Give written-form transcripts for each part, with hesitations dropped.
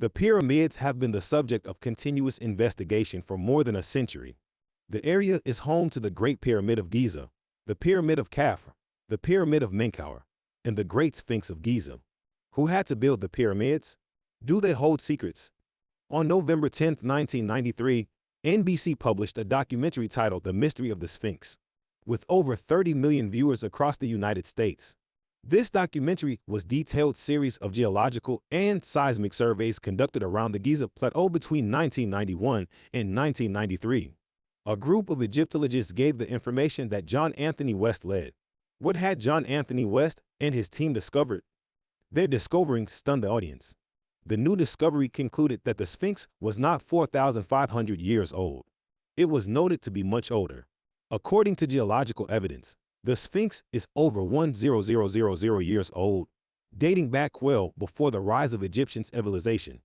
The pyramids have been the subject of continuous investigation for more than a century. The area is home to the Great Pyramid of Giza, the Pyramid of Khafre, the Pyramid of Menkaure, and the Great Sphinx of Giza. Who had to build the pyramids? Do they hold secrets? On November 10, 1993, NBC published a documentary titled The Mystery of the Sphinx, with over 30 million viewers across the United States. This documentary was a detailed series of geological and seismic surveys conducted around the Giza Plateau between 1991 and 1993. A group of Egyptologists gave the information that John Anthony West led. What had John Anthony West and his team discovered? Their discovery stunned the audience. The new discovery concluded that the Sphinx was not 4,500 years old. It was noted to be much older. According to geological evidence, the Sphinx is over 1,000 years old, dating back well before the rise of Egyptian civilization.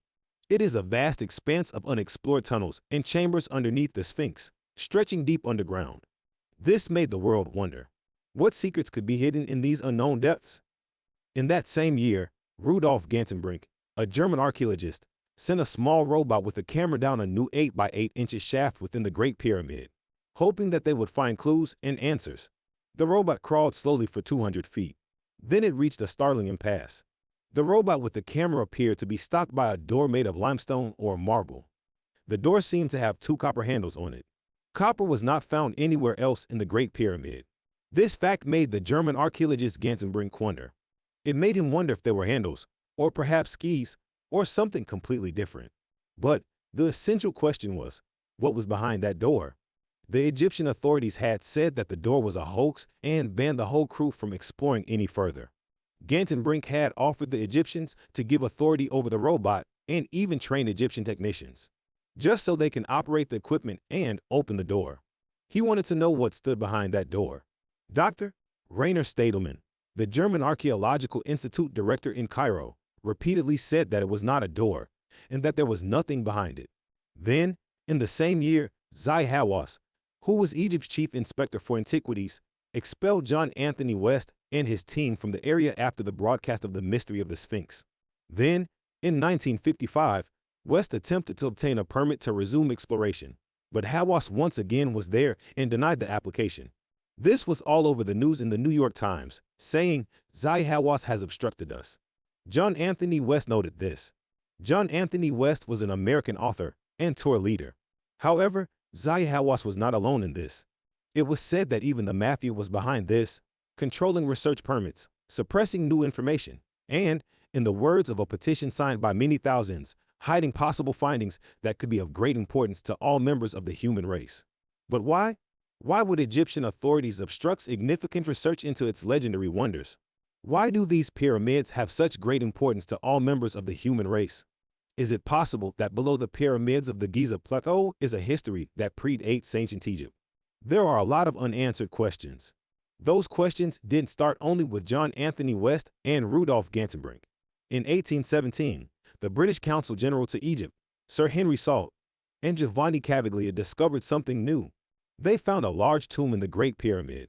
It is a vast expanse of unexplored tunnels and chambers underneath the Sphinx, stretching deep underground. This made the world wonder, what secrets could be hidden in these unknown depths? In that same year, Rudolf Gantenbrink, a German archaeologist, sent a small robot with a camera down a new 8 by 8 inches shaft within the Great Pyramid, hoping that they would find clues and answers. The robot crawled slowly for 200 feet. Then it reached a startling impasse. The robot with the camera appeared to be stopped by a door made of limestone or marble. The door seemed to have 2 copper handles on it. Copper was not found anywhere else in the Great Pyramid. This fact made the German archaeologist Gantenbrink wonder. It made him wonder if there were handles, or perhaps keys, or something completely different. But the essential question was, what was behind that door? The Egyptian authorities had said that the door was a hoax and banned the whole crew from exploring any further. Gantenbrink had offered the Egyptians to give authority over the robot and even train Egyptian technicians, just so they can operate the equipment and open the door. He wanted to know what stood behind that door. Dr. Rainer Stadelmann, the German Archaeological Institute director in Cairo, repeatedly said that it was not a door and that there was nothing behind it. Then, in the same year, Zahi Hawass, who was Egypt's chief inspector for antiquities, expelled John Anthony West and his team from the area after the broadcast of the Mystery of the Sphinx. Then, in 1955, West attempted to obtain a permit to resume exploration, but Hawass once again was there and denied the application. This was all over the news in the New York Times, saying, "Zahi Hawass has obstructed us." John Anthony West noted this. John Anthony West was an American author and tour leader. However, Zahi Hawass was not alone in this. It was said that even the mafia was behind this, controlling research permits, suppressing new information, and, in the words of a petition signed by many thousands, hiding possible findings that could be of great importance to all members of the human race. But why? Why would Egyptian authorities obstruct significant research into its legendary wonders? Why do these pyramids have such great importance to all members of the human race? Is it possible that below the pyramids of the Giza Plateau is a history that predates ancient Egypt? There are a lot of unanswered questions. Those questions didn't start only with John Anthony West and Rudolf Gantenbrink. In 1817, the British Consul General to Egypt, Sir Henry Salt, and Giovanni Caviglia discovered something new. They found a large tomb in the Great Pyramid.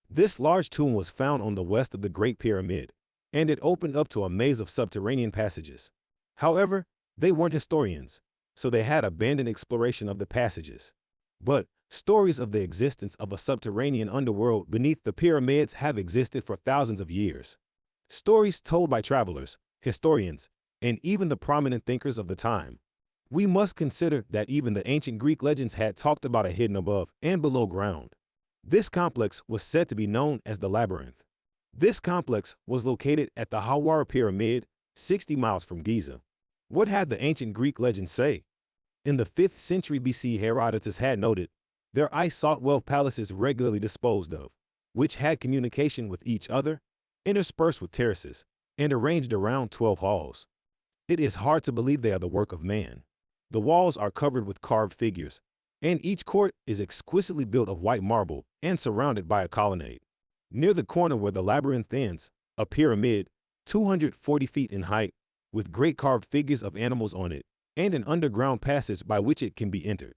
This large tomb was found on the west of the Great Pyramid, and it opened up to a maze of subterranean passages. However, they weren't historians, so they had abandoned exploration of the passages. But stories of the existence of a subterranean underworld beneath the pyramids have existed for thousands of years. Stories told by travelers, historians, and even the prominent thinkers of the time. We must consider that even the ancient Greek legends had talked about a hidden above and below ground. This complex was said to be known as the Labyrinth. This complex was located at the Hawara Pyramid, 60 miles from Giza. What had the ancient Greek legends say? In the 5th century BC, Herodotus had noted, their ice salt well palaces regularly disposed of, which had communication with each other, interspersed with terraces, and arranged around 12 halls. It is hard to believe they are the work of man. The walls are covered with carved figures, and each court is exquisitely built of white marble and surrounded by a colonnade. Near the corner where the labyrinth ends, a pyramid, 240 feet in height, with great carved figures of animals on it, and an underground passage by which it can be entered.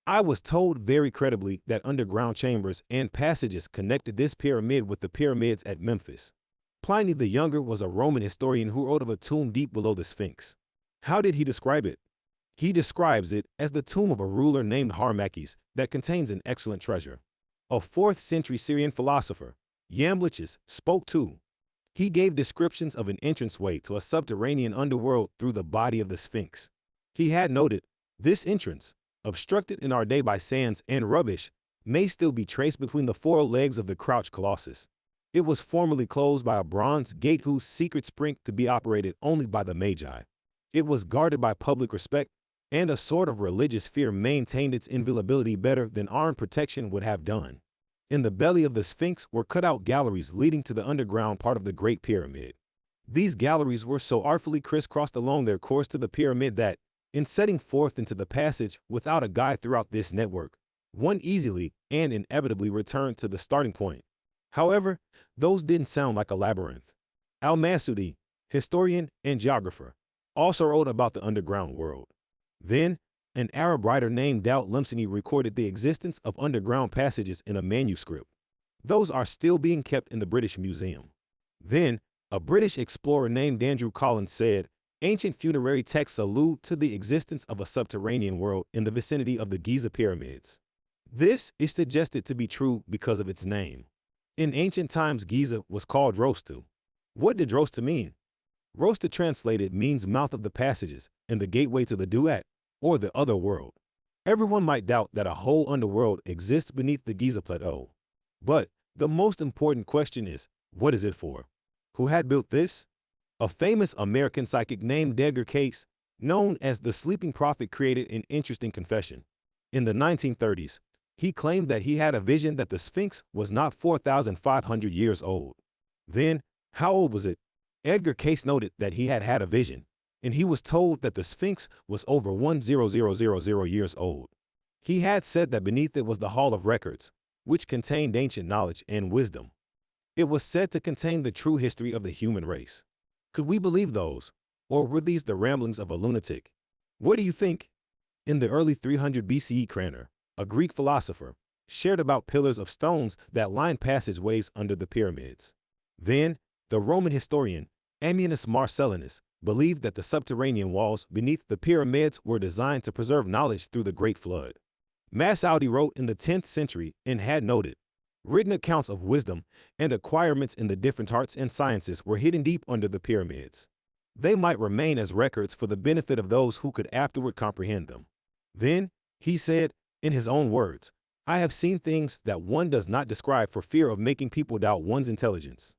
I was told very credibly that underground chambers and passages connected this pyramid with the pyramids at Memphis. Pliny the Younger was a Roman historian who wrote of a tomb deep below the Sphinx. How did he describe it? He describes it as the tomb of a ruler named Harmakhis that contains an excellent treasure. A 4th century Syrian philosopher, Iamblichus, spoke too. He gave descriptions of an entranceway to a subterranean underworld through the body of the Sphinx. He had noted, this entrance, obstructed in our day by sands and rubbish, may still be traced between the 4 legs of the crouched colossus. It was formerly closed by a bronze gate whose secret spring could be operated only by the Magi. It was guarded by public respect, and a sort of religious fear maintained its inviolability better than armed protection would have done. In the belly of the Sphinx were cut-out galleries leading to the underground part of the Great Pyramid. These galleries were so artfully crisscrossed along their course to the pyramid that, in setting forth into the passage without a guide throughout this network, one easily and inevitably returned to the starting point. However, those didn't sound like a labyrinth. Al-Masudi, historian and geographer, also wrote about the underground world. Then, an Arab writer named Daoud Lemseni recorded the existence of underground passages in a manuscript. Those are still being kept in the British Museum. Then, a British explorer named Andrew Collins said, ancient funerary texts allude to the existence of a subterranean world in the vicinity of the Giza pyramids. This is suggested to be true because of its name. In ancient times, Giza was called Rostu. What did Rostu mean? Rostu translated means mouth of the passages and the gateway to the duat, or the other world. Everyone might doubt that a whole underworld exists beneath the Giza Plateau. But the most important question is, what is it for? Who had built this? A famous American psychic named Edgar Cayce, known as the Sleeping Prophet, created an interesting confession. In the 1930s, he claimed that he had a vision that the Sphinx was not 4,500 years old. Then, how old was it? Edgar Cayce noted that he had had a vision, and he was told that the Sphinx was over 1,000 years old. He had said that beneath it was the Hall of Records, which contained ancient knowledge and wisdom. It was said to contain the true history of the human race. Could we believe those, or were these the ramblings of a lunatic? What do you think? In the early 300 BCE, Cranor, a Greek philosopher, shared about pillars of stones that lined passageways under the pyramids. Then, the Roman historian, Ammianus Marcellinus, believed that the subterranean walls beneath the pyramids were designed to preserve knowledge through the Great Flood. Masoudi wrote in the 10th century and had noted, written accounts of wisdom and acquirements in the different arts and sciences were hidden deep under the pyramids. They might remain as records for the benefit of those who could afterward comprehend them. Then, he said, in his own words, I have seen things that one does not describe for fear of making people doubt one's intelligence.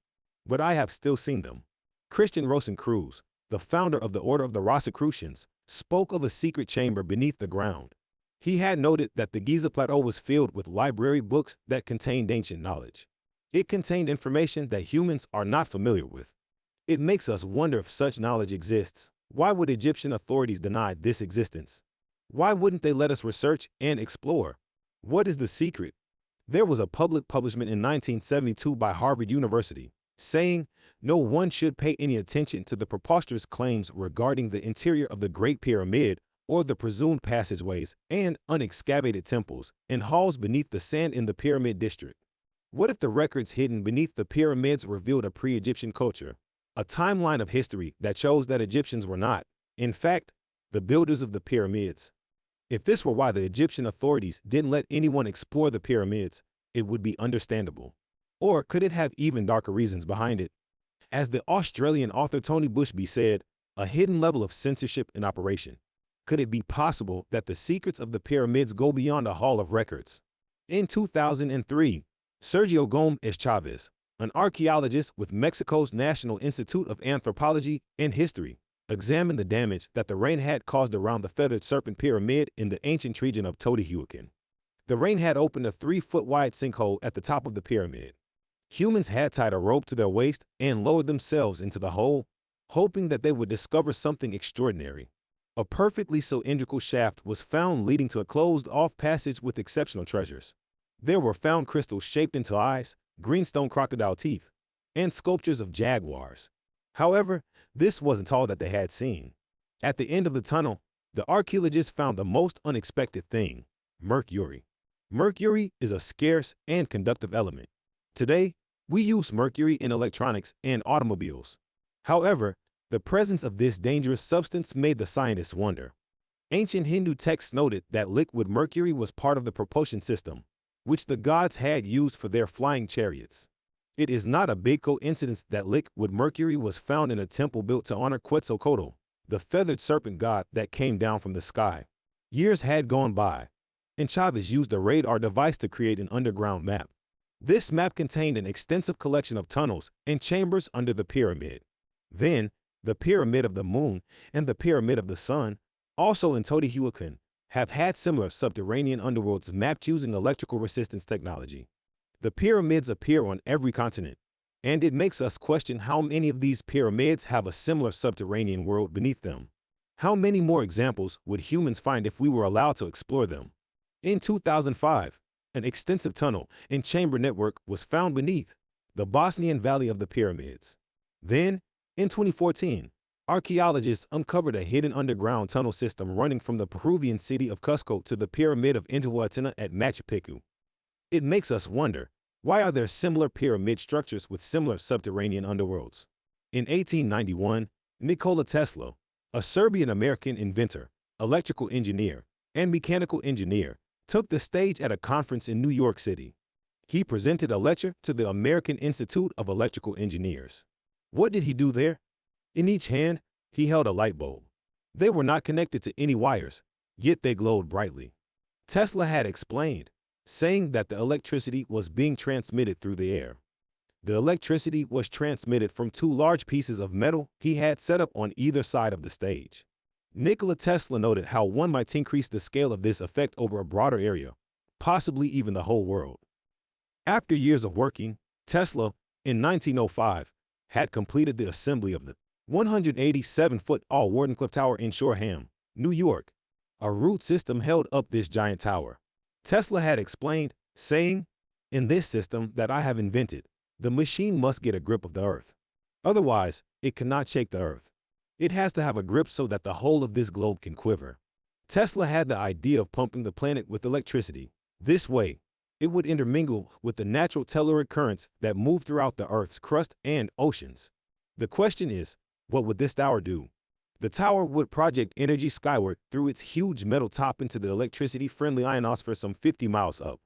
But I have still seen them. Christian Rosicrucians, the founder of the Order of the Rosicrucians, spoke of a secret chamber beneath the ground. He had noted that the Giza Plateau was filled with library books that contained ancient knowledge. It contained information that humans are not familiar with. It makes us wonder if such knowledge exists. Why would Egyptian authorities deny this existence? Why wouldn't they let us research and explore? What is the secret? There was a public publication in 1972 by Harvard University, saying, no one should pay any attention to the preposterous claims regarding the interior of the Great Pyramid or the presumed passageways and unexcavated temples and halls beneath the sand in the Pyramid District. What if the records hidden beneath the pyramids revealed a pre-Egyptian culture, a timeline of history that shows that Egyptians were not, in fact, the builders of the pyramids? If this were why the Egyptian authorities didn't let anyone explore the pyramids, it would be understandable. Or could it have even darker reasons behind it? As the Australian author Tony Bushby said, a hidden level of censorship in operation. Could it be possible that the secrets of the pyramids go beyond a hall of records? In 2003, Sergio Gómez Chavez, an archaeologist with Mexico's National Institute of Anthropology and History, examined the damage that the rain had caused around the feathered serpent pyramid in the ancient region of Teotihuacan. The rain had opened a 3-foot-wide sinkhole at the top of the pyramid. Humans had tied a rope to their waist and lowered themselves into the hole, hoping that they would discover something extraordinary. A perfectly cylindrical shaft was found leading to a closed-off passage with exceptional treasures. There were found crystals shaped into eyes, greenstone crocodile teeth, and sculptures of jaguars. However, this wasn't all that they had seen. At the end of the tunnel, the archaeologists found the most unexpected thing: mercury. Mercury is a scarce and conductive element. Today, we use mercury in electronics and automobiles. However, The presence of this dangerous substance made the scientists wonder. Ancient Hindu texts noted that liquid mercury was part of the propulsion system, which the gods had used for their flying chariots. It is not a big coincidence that liquid mercury was found in a temple built to honor Quetzalcoatl, the feathered serpent god that came down from the sky. Years had gone by, and Chavez used a radar device to create an underground map. This map contained an extensive collection of tunnels and chambers under the pyramid. Then, the Pyramid of the Moon and the Pyramid of the Sun, also in Teotihuacan, have had similar subterranean underworlds mapped using electrical resistance technology. The pyramids appear on every continent, and it makes us question how many of these pyramids have a similar subterranean world beneath them. How many more examples would humans find if we were allowed to explore them? In 2005, an extensive tunnel and chamber network was found beneath the Bosnian Valley of the Pyramids. Then, in 2014, archaeologists uncovered a hidden underground tunnel system running from the Peruvian city of Cusco to the Pyramid of Intihuatana at Machu Picchu. It makes us wonder, why are there similar pyramid structures with similar subterranean underworlds? In 1891, Nikola Tesla, a Serbian-American inventor, electrical engineer, and mechanical engineer, took the stage at a conference in New York City. He presented a lecture to the American Institute of Electrical Engineers. What did he do there? In each hand, he held a light bulb. They were not connected to any wires, yet they glowed brightly. Tesla had explained, saying that the electricity was being transmitted through the air. The electricity was transmitted from two large pieces of metal he had set up on either side of the stage. Nikola Tesla noted how one might increase the scale of this effect over a broader area, possibly even the whole world. After years of working, Tesla, in 1905, had completed the assembly of the 187-foot-tall Wardenclyffe Tower in Shoreham, New York. A root system held up this giant tower. Tesla had explained, saying, "In this system that I have invented, the machine must get a grip of the earth. Otherwise, it cannot shake the earth. It has to have a grip so that the whole of this globe can quiver." Tesla had the idea of pumping the planet with electricity. This way, it would intermingle with the natural telluric currents that move throughout the Earth's crust and oceans. The question is, what would this tower do? The tower would project energy skyward through its huge metal top into the electricity-friendly ionosphere some 50 miles up.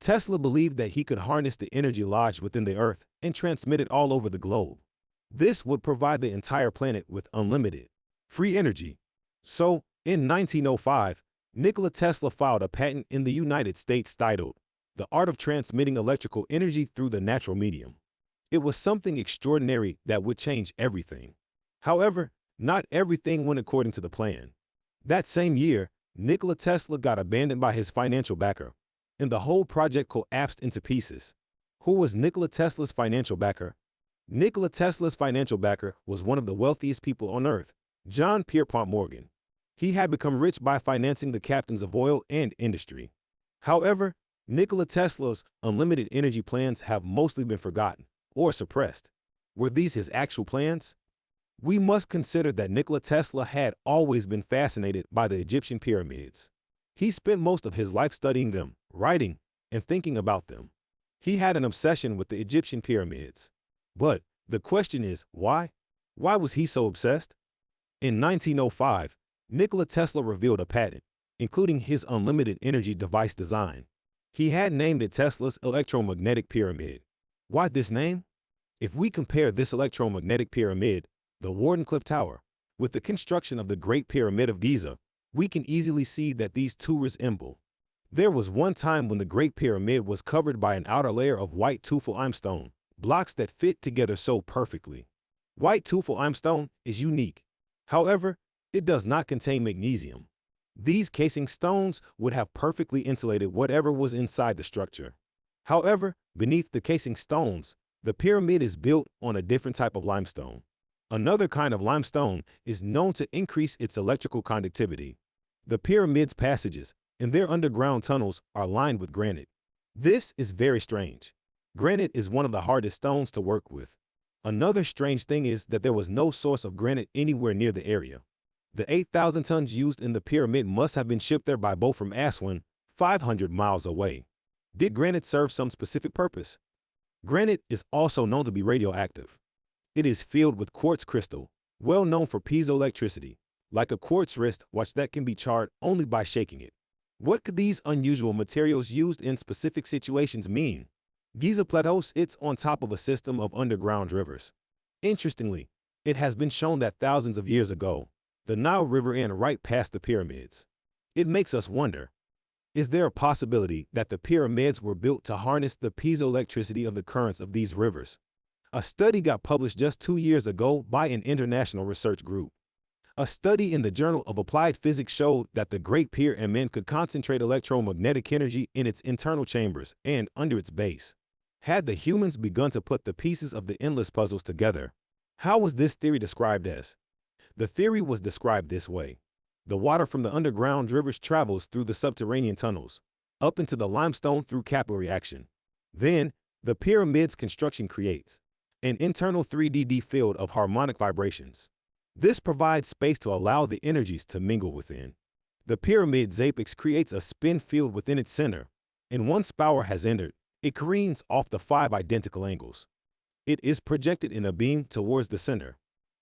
Tesla believed that he could harness the energy lodged within the Earth and transmit it all over the globe. This would provide the entire planet with unlimited, free energy. So, in 1905, Nikola Tesla filed a patent in the United States titled, "The Art of Transmitting Electrical Energy Through the Natural Medium." It was something extraordinary that would change everything. However, not everything went according to the plan. That same year, Nikola Tesla got abandoned by his financial backer, and the whole project collapsed into pieces. Who was Nikola Tesla's financial backer? Nikola Tesla's financial backer was one of the wealthiest people on Earth, John Pierpont Morgan. He had become rich by financing the captains of oil and industry. However, Nikola Tesla's unlimited energy plans have mostly been forgotten or suppressed. Were these his actual plans? We must consider that Nikola Tesla had always been fascinated by the Egyptian pyramids. He spent most of his life studying them, writing, and thinking about them. He had an obsession with the Egyptian pyramids. But the question is, why? Why was he so obsessed? In 1905, Nikola Tesla revealed a patent, including his unlimited energy device design. He had named it Tesla's electromagnetic pyramid. Why this name? If we compare this electromagnetic pyramid, the Wardenclyffe Tower, with the construction of the Great Pyramid of Giza, we can easily see that these two resemble. There was one time when the Great Pyramid was covered by an outer layer of white tuffle limestone, blocks that fit together so perfectly. White tuffle limestone is unique. However, it does not contain magnesium. These casing stones would have perfectly insulated whatever was inside the structure. However, beneath the casing stones, the pyramid is built on a different type of limestone. Another kind of limestone is known to increase its electrical conductivity. The pyramid's passages and their underground tunnels are lined with granite. This is very strange. Granite is one of the hardest stones to work with. Another strange thing is that there was no source of granite anywhere near the area. The 8,000 tons used in the pyramid must have been shipped there by boat from Aswan, 500 miles away. Did granite serve some specific purpose? Granite is also known to be radioactive. It is filled with quartz crystal, well known for piezoelectricity, like a quartz wristwatch that can be charged only by shaking it. What could these unusual materials used in specific situations mean? Giza Plateau sits on top of a system of underground rivers. Interestingly, it has been shown that thousands of years ago, the Nile River ran right past the pyramids. It makes us wonder, is there a possibility that the pyramids were built to harness the piezoelectricity of the currents of these rivers? A study got published just 2 years ago by an international research group. A study in the Journal of Applied Physics showed that the Great Pyramid could concentrate electromagnetic energy in its internal chambers and under its base. Had the humans begun to put the pieces of the endless puzzles together? How was this theory described as? The theory was described this way. The water from the underground rivers travels through the subterranean tunnels, up into the limestone through capillary action. Then, the pyramid's construction creates an internal 3D field of harmonic vibrations. This provides space to allow the energies to mingle within. The pyramid's apex creates a spin field within its center, and once power has entered, it careens off the 5 identical angles. It is projected in a beam towards the center,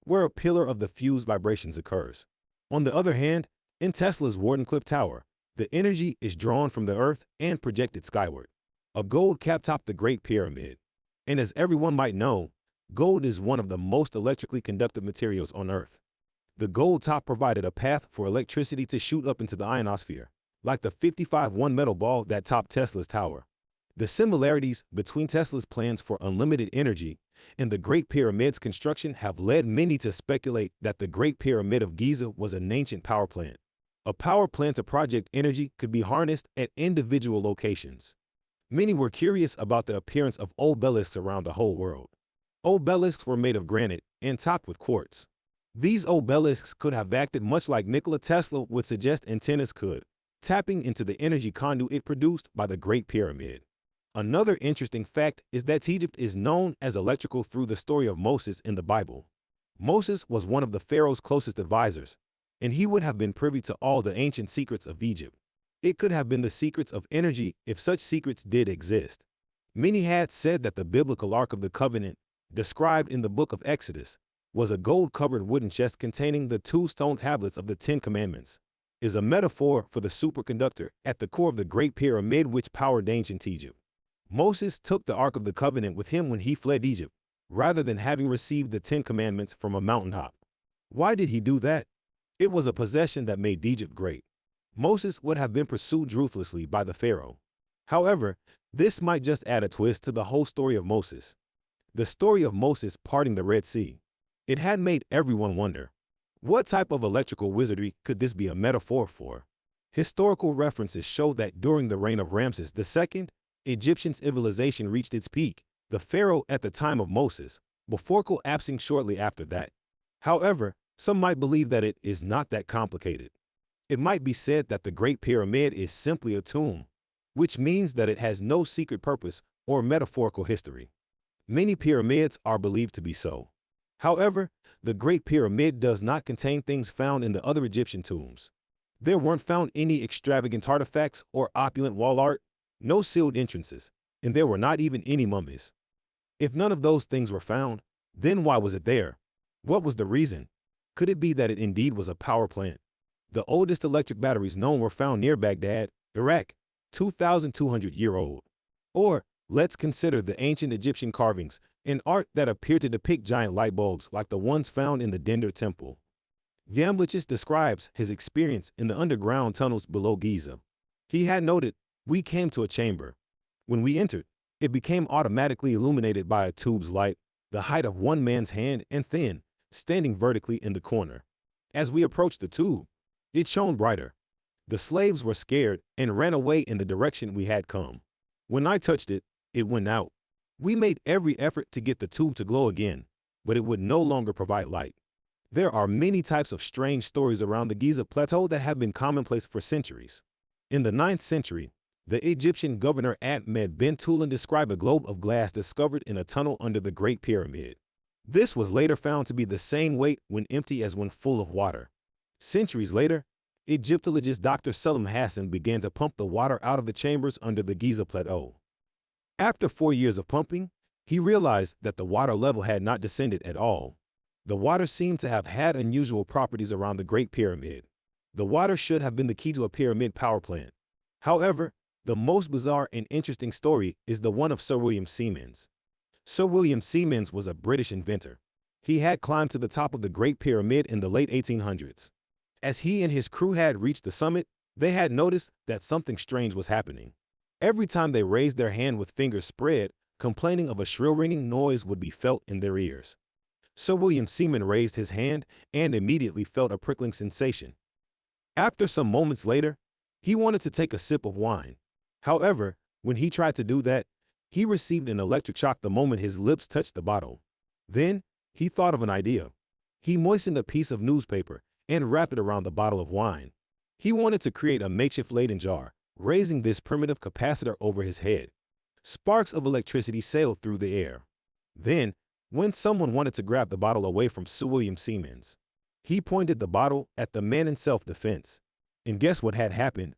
where a pillar of the fused vibrations occurs. On the other hand, in Tesla's Wardenclyffe Tower, the energy is drawn from the Earth and projected skyward. A gold cap topped the Great Pyramid. And as everyone might know, gold is one of the most electrically conductive materials on Earth. The gold top provided a path for electricity to shoot up into the ionosphere, like the 55-1 metal ball that topped Tesla's tower. The similarities between Tesla's plans for unlimited energy and the Great Pyramid's construction have led many to speculate that the Great Pyramid of Giza was an ancient power plant. A power plant to project energy could be harnessed at individual locations. Many were curious about the appearance of obelisks around the whole world. Obelisks were made of granite and topped with quartz. These obelisks could have acted much like Nikola Tesla would suggest antennas could, tapping into the energy conduit produced by the Great Pyramid. Another interesting fact is that Egypt is known as electrical through the story of Moses in the Bible. Moses was one of the pharaoh's closest advisors, and he would have been privy to all the ancient secrets of Egypt. It could have been the secrets of energy if such secrets did exist. Many had said that the biblical Ark of the Covenant, described in the book of Exodus, was a gold-covered wooden chest containing the 2 stone tablets of the 10 Commandments, is a metaphor for the superconductor at the core of the Great Pyramid which powered ancient Egypt. Moses took the Ark of the Covenant with him when he fled Egypt, rather than having received the 10 Commandments from a mountaintop. Why did he do that? It was a possession that made Egypt great. Moses would have been pursued ruthlessly by the Pharaoh. However, this might just add a twist to the whole story of Moses. The story of Moses parting the Red Sea. It had made everyone wonder, what type of electrical wizardry could this be a metaphor for? Historical references show that during the reign of Ramses II, Egyptian civilization reached its peak, the pharaoh at the time of Moses, before collapsing shortly after that. However, some might believe that it is not that complicated. It might be said that the Great Pyramid is simply a tomb, which means that it has no secret purpose or metaphorical history. Many pyramids are believed to be so. However, the Great Pyramid does not contain things found in the other Egyptian tombs. There weren't found any extravagant artifacts or opulent wall art, no sealed entrances, and there were not even any mummies. If none of those things were found, then why was it there? What was the reason? Could it be that it indeed was a power plant? The oldest electric batteries known were found near Baghdad, Iraq, 2,200-year-old. Or, let's consider the ancient Egyptian carvings and art that appear to depict giant light bulbs like the ones found in the Dendar Temple. Geologist describes his experience in the underground tunnels below Giza. He had noted, "We came to a chamber. When we entered, it became automatically illuminated by a tube's light, the height of one man's hand and thin, standing vertically in the corner. As we approached the tube, it shone brighter. The slaves were scared and ran away in the direction we had come. When I touched it, it went out. We made every effort to get the tube to glow again, but it would no longer provide light." There are many types of strange stories around the Giza Plateau that have been commonplace for centuries. In the 9th century, the Egyptian governor Ahmed bin Tulun described a globe of glass discovered in a tunnel under the Great Pyramid. This was later found to be the same weight when empty as when full of water. Centuries later, Egyptologist Dr. Selim Hassan began to pump the water out of the chambers under the Giza Plateau. After 4 years of pumping, he realized that the water level had not descended at all. The water seemed to have had unusual properties around the Great Pyramid. The water should have been the key to a pyramid power plant. However, the most bizarre and interesting story is the one of Sir William Siemens. Sir William Siemens was a British inventor. He had climbed to the top of the Great Pyramid in the late 1800s. As he and his crew had reached the summit, they had noticed that something strange was happening. Every time they raised their hand with fingers spread, complaining of a shrill ringing noise would be felt in their ears. Sir William Siemens raised his hand and immediately felt a prickling sensation. After some moments later, he wanted to take a sip of wine. However, when he tried to do that, he received an electric shock the moment his lips touched the bottle. Then, he thought of an idea. He moistened a piece of newspaper and wrapped it around the bottle of wine. He wanted to create a makeshift Leyden jar, raising this primitive capacitor over his head. Sparks of electricity sailed through the air. Then, when someone wanted to grab the bottle away from Sir William Siemens, he pointed the bottle at the man in self-defense. And guess what had happened?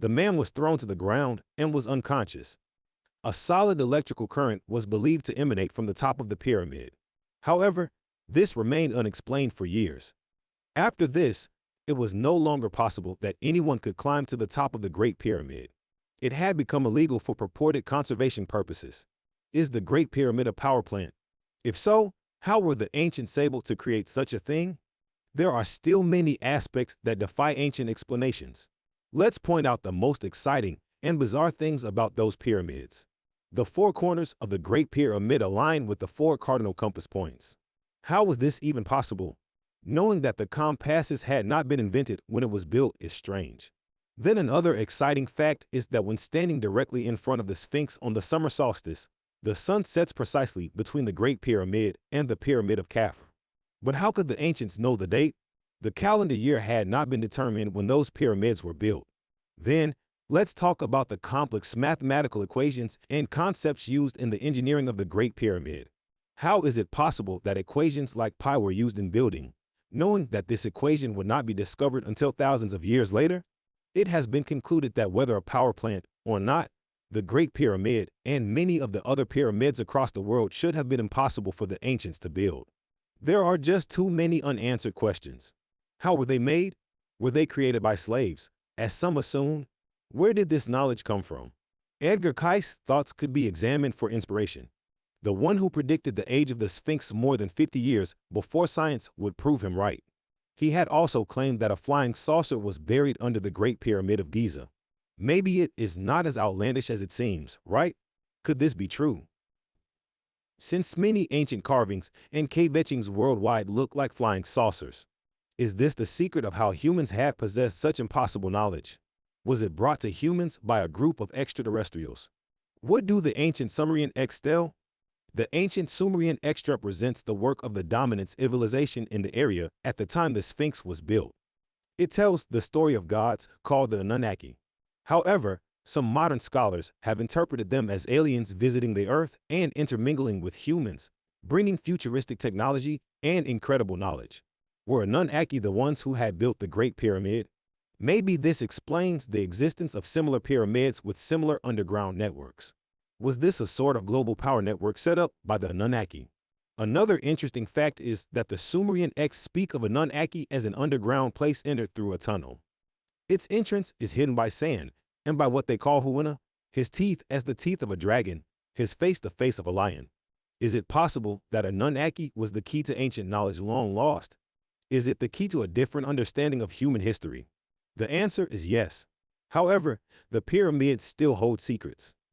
The man was thrown to the ground and was unconscious. A solid electrical current was believed to emanate from the top of the pyramid. However, this remained unexplained for years. After this, it was no longer possible that anyone could climb to the top of the Great Pyramid. It had become illegal for purported conservation purposes. Is the Great Pyramid a power plant? If so, how were the ancients able to create such a thing? There are still many aspects that defy ancient explanations. Let's point out the most exciting and bizarre things about those pyramids. The four corners of the Great Pyramid align with the four cardinal compass points. How was this even possible? Knowing that the compasses had not been invented when it was built is strange. Then another exciting fact is that when standing directly in front of the Sphinx on the summer solstice, the sun sets precisely between the Great Pyramid and the Pyramid of Khafre. But how could the ancients know the date? The calendar year had not been determined when those pyramids were built. Then, let's talk about the complex mathematical equations and concepts used in the engineering of the Great Pyramid. How is it possible that equations like pi were used in building, knowing that this equation would not be discovered until thousands of years later? It has been concluded that whether a power plant or not, the Great Pyramid and many of the other pyramids across the world should have been impossible for the ancients to build. There are just too many unanswered questions. How were they made? Were they created by slaves, as some assume? Where did this knowledge come from? Edgar Cayce's thoughts could be examined for inspiration. The one who predicted the age of the Sphinx more than 50 years before science would prove him right. He had also claimed that a flying saucer was buried under the Great Pyramid of Giza. Maybe it is not as outlandish as it seems, right? Could this be true? Since many ancient carvings and cave etchings worldwide look like flying saucers, is this the secret of how humans had possessed such impossible knowledge? Was it brought to humans by a group of extraterrestrials? What do the ancient Sumerian texts tell? The ancient Sumerian text represents the work of the dominant civilization in the area at the time the Sphinx was built. It tells the story of gods called the Anunnaki. However, some modern scholars have interpreted them as aliens visiting the Earth and intermingling with humans, bringing futuristic technology and incredible knowledge. Were Anunnaki the ones who had built the Great Pyramid? Maybe this explains the existence of similar pyramids with similar underground networks. Was this a sort of global power network set up by the Anunnaki? Another interesting fact is that the Sumerian texts speak of Anunnaki as an underground place entered through a tunnel. Its entrance is hidden by sand, and by what they call Huana, his teeth as the teeth of a dragon, his face the face of a lion. Is it possible that Anunnaki was the key to ancient knowledge long lost? Is it the key to a different understanding of human history? The answer is yes. However, the pyramids still hold secrets.